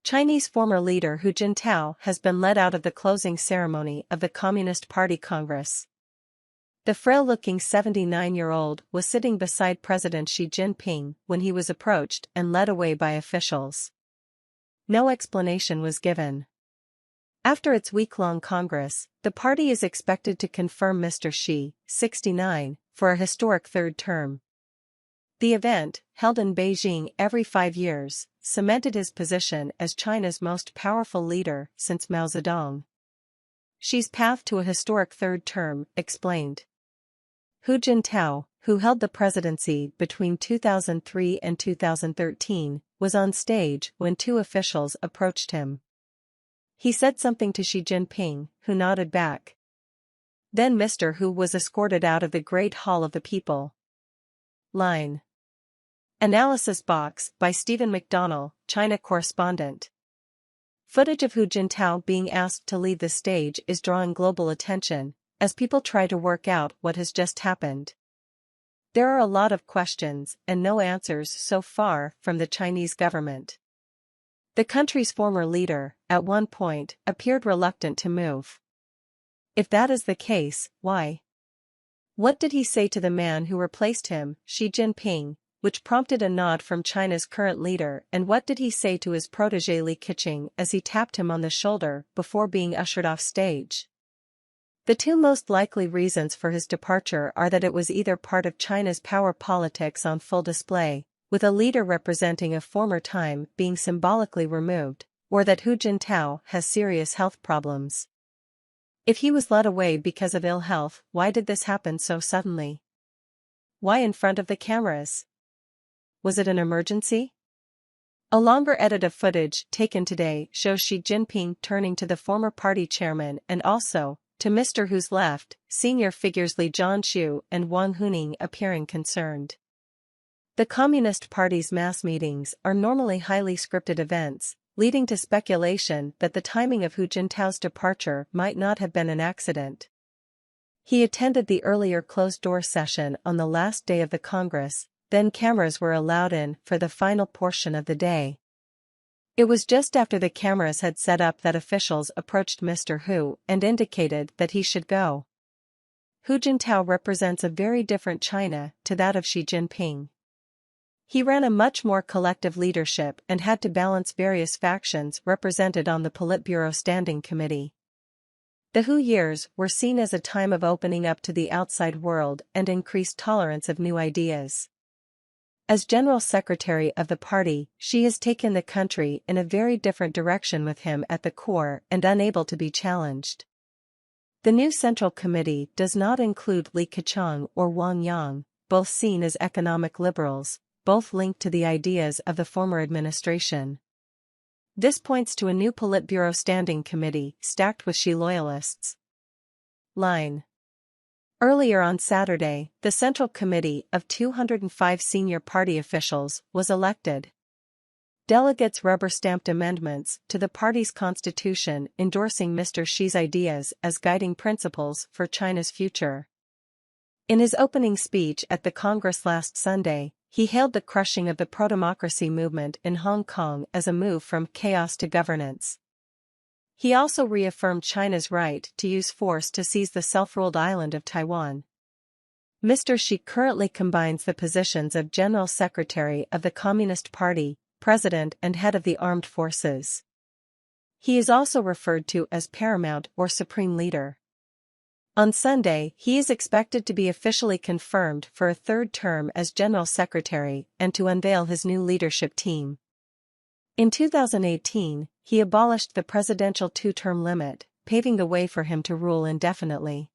Chinese former leader Hu Jintao has been led out of the closing ceremony of the Communist Party Congress. The frail-looking 79-year-old was sitting beside President Xi Jinping when he was approached and led away by officials. No explanation was given. After its week-long Congress, the party is expected to confirm Mr. Xi, 69, for a historic third term. The event, held in Beijing every 5 years, cemented his position as China's most powerful leader since Mao Zedong. Xi's path to a historic third term, explained. Hu Jintao, who held the presidency between 2003 and 2013, was on stage when two officials approached him. He said something to Xi Jinping, who nodded back. Then Mr. Hu was escorted out of the Great Hall of the People. Line. Analysis box by Stephen McDonnell, China correspondent. Footage of Hu Jintao being asked to leave the stage is drawing global attention, as people try to work out what has just happened. There are a lot of questions and no answers so far from the Chinese government. The country's former leader, at one point, appeared reluctant to move. If that is the case, why? What did he say to the man who replaced him, Xi Jinping, which prompted a nod from China's current leader, and what did he say to his protégé Li Keqiang as he tapped him on the shoulder before being ushered off stage? The two most likely reasons for his departure are that it was either part of China's power politics on full display, with a leader representing a former time being symbolically removed, or that Hu Jintao has serious health problems. If he was led away because of ill health, why did this happen so suddenly? Why in front of the cameras? Was it an emergency? A longer edit of footage taken today shows Xi Jinping turning to the former party chairman and also, to Mr. Hu's left, senior figures Li Zhanshu and Wang Huning appearing concerned. The Communist Party's mass meetings are normally highly scripted events, leading to speculation that the timing of Hu Jintao's departure might not have been an accident. He attended the earlier closed-door session on the last day of the Congress, then cameras were allowed in for the final portion of the day. It was just after the cameras had set up that officials approached Mr. Hu and indicated that he should go. Hu Jintao represents a very different China to that of Xi Jinping. He ran a much more collective leadership and had to balance various factions represented on the Politburo Standing Committee. The Hu years were seen as a time of opening up to the outside world and increased tolerance of new ideas. As General Secretary of the party, Xi has taken the country in a very different direction with him at the core and unable to be challenged. The new Central Committee does not include Li Keqiang or Wang Yang, both seen as economic liberals, both linked to the ideas of the former administration. This points to a new Politburo Standing Committee stacked with Xi loyalists. Line. Earlier on Saturday, the Central Committee of 205 senior party officials was elected. Delegates rubber-stamped amendments to the party's constitution endorsing Mr. Xi's ideas as guiding principles for China's future. In his opening speech at the Congress last Sunday, he hailed the crushing of the pro-democracy movement in Hong Kong as a move from chaos to governance. He also reaffirmed China's right to use force to seize the self-ruled island of Taiwan. Mr. Xi currently combines the positions of General Secretary of the Communist Party, President and Head of the Armed Forces. He is also referred to as Paramount or Supreme Leader. On Sunday, he is expected to be officially confirmed for a third term as General Secretary and to unveil his new leadership team. In 2018, he abolished the presidential two-term limit, paving the way for him to rule indefinitely.